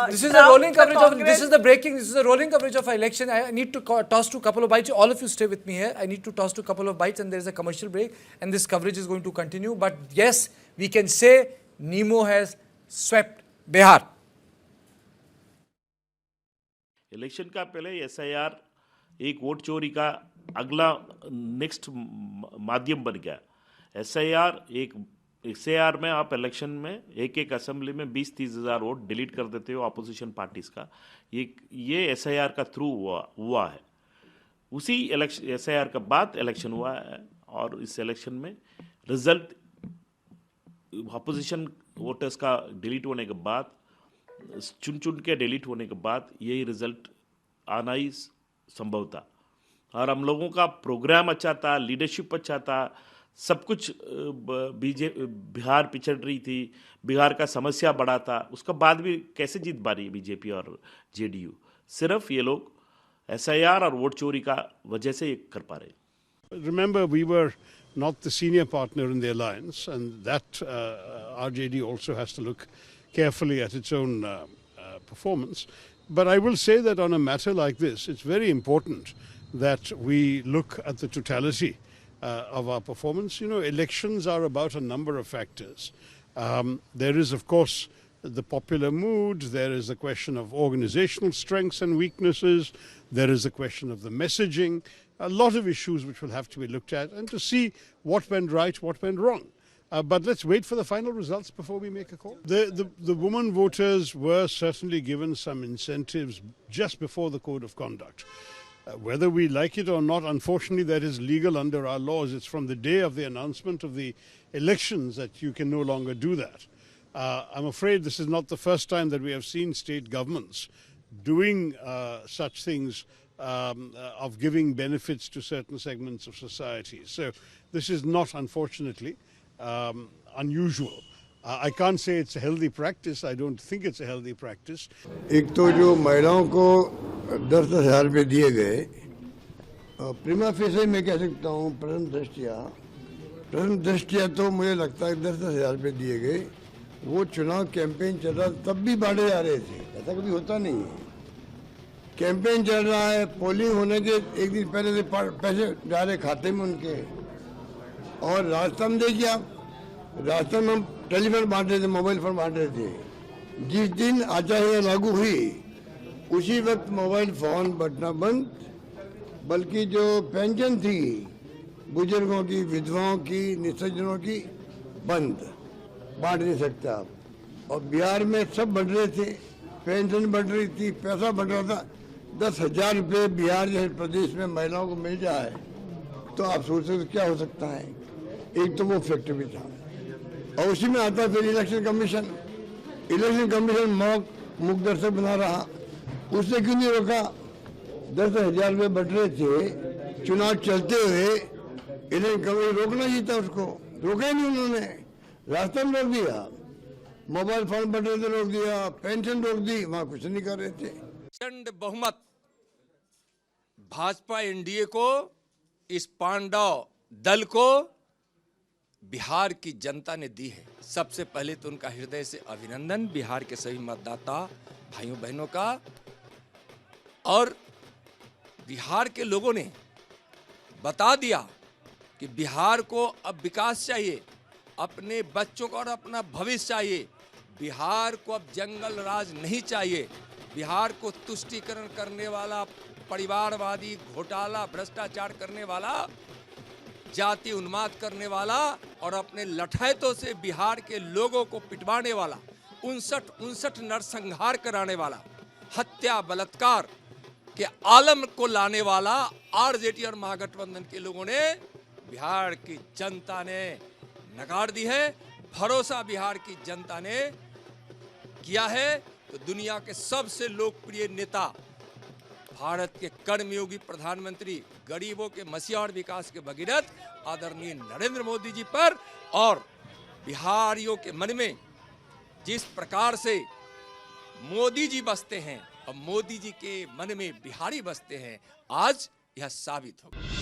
This is a rolling coverage of. This is the breaking. This is a rolling coverage of an election. I need to toss to a couple of bites. All of you stay with me here. I need to toss to a couple of bites, and there is a commercial break, and this coverage is going to continue. But yes, we can say Nemo has swept Bihar. Election का पहले SIR एक vote चोरी का अगला next माध्यम बन गया। SIR में आप इलेक्शन में एक असेंबली में 20-30 हज़ार वोट डिलीट कर देते हो अपोजिशन पार्टीज का। ये SIR का थ्रू हुआ है। उसी SIR का बाद इलेक्शन हुआ है और इस इलेक्शन में रिजल्ट अपोजिशन वोटर्स का डिलीट होने के बाद, चुन के डिलीट होने के बाद यही रिजल्ट आना ही संभव था। और हम लोगों का प्रोग्राम अच्छा था, लीडरशिप अच्छा था, सब कुछ बिहार पिछड़ रही थी, बिहार का समस्या बड़ा था, उसका बाद भी कैसे जीत पा रही है बीजेपी और JDU? सिर्फ ये लोग SIR और वोट चोरी का वजह से ये कर पा रहे। Remember, we were not the senior partner in the alliance, and that RJD also has to look carefully at its own performance. But I will say that on a matter like this, it's very important that we look at the totality of our performance. You know, elections are about a number of factors. There is, of course, the popular mood. There is the question of organizational strengths and weaknesses. There is the question of the messaging. A lot of issues which will have to be looked at and to see what went right, what went wrong. But let's wait for the final results before we make a call. The women voters were certainly given some incentives just before the code of conduct. Whether we like it or not, unfortunately, that is legal under our laws. It's from the day of the announcement of the elections that you can no longer do that. I'm afraid this is not the first time that we have seen state governments doing such things, of giving benefits to certain segments of society. So this is not, unfortunately, unusual. I can't say it's a healthy practice. I don't think it's a healthy practice. एक तो जो महिलाओं को 10-10 हज़ार रुपये दिए गए, प्रीमा facie मैं कह सकता हूँ प्रथम दृष्टिया तो मुझे लगता है 10-10 हज़ार रुपये दिए गए। वो चुनाव कैंपेन चल रहा तब भी बांटे जा रहे थे, ऐसा कभी होता नहीं है। कैंपेन चल रहा है, पोलिंग होने के एक दिन पहले से पैसे डाले खाते में उनके। और राजस्थान में देखिए आप, राजस्थान में हम टेलीफोन बांट रहे थे, मोबाइल फोन बांट रहे थे। जिस दिन आचार लागू हुई उसी वक्त मोबाइल फोन बटना बंद, बल्कि जो पेंशन थी बुजुर्गों की, विधवाओं की, निसज्जनों की, बंद, बांट नहीं सकते आप। और बिहार में सब बढ़ रहे थे, पेंशन बढ़ रही थी, पैसा बढ़ रहा था। 10,000 रुपये बिहार जैसे प्रदेश में महिलाओं को मिल जाए तो आप सोच सकते क्या हो सकता है। एक तो वो फैक्टर भी था और उसी में आता फिर इलेक्शन कमीशन मुख दर्शक बना रहा। उसने क्यों नहीं रोका? 10,000 रुपये बढ़ रहे थे, चुनाव चलते हुए इलेक्शन कमीशन रोकना ही था, उसको रोका ही नहीं उन्होंने। रास्ता में रोक दिया, मोबाइल फोन बढ़ रहे थे रोक दिया, पेंशन रोक दी, वहां कुछ नहीं कर रहे थे। प्रचंड बहुमत भाजपा NDA को, इस पांडव दल को बिहार की जनता ने दी है। सबसे पहले तो उनका हृदय से अभिनंदन बिहार के सभी मतदाता भाइयों बहनों का। और बिहार के लोगों ने बता दिया कि बिहार को अब विकास चाहिए, अपने बच्चों को और अपना भविष्य चाहिए। बिहार को अब जंगल राज नहीं चाहिए। बिहार को तुष्टीकरण करने वाला, परिवारवादी, घोटाला, भ्रष्टाचार करने वाला, जाति उन्माद करने वाला और अपने लठैतों से बिहार के लोगों को पिटवाने वाला, 59 नरसंहार कराने वाला, हत्या बलात्कार के आलम को लाने वाला RJD और महागठबंधन के लोगों ने, बिहार की जनता ने नकार दी है। भरोसा बिहार की जनता ने किया है तो दुनिया के सबसे लोकप्रिय नेता, भारत के कर्मयोगी प्रधानमंत्री, गरीबों के मसीहा और विकास के भगीरथ आदरणीय नरेंद्र मोदी जी पर और बिहारियों के मन में जिस प्रकार से मोदी जी बसते हैं और मोदी जी के मन में बिहारी बसते हैं, आज यह साबित होगा।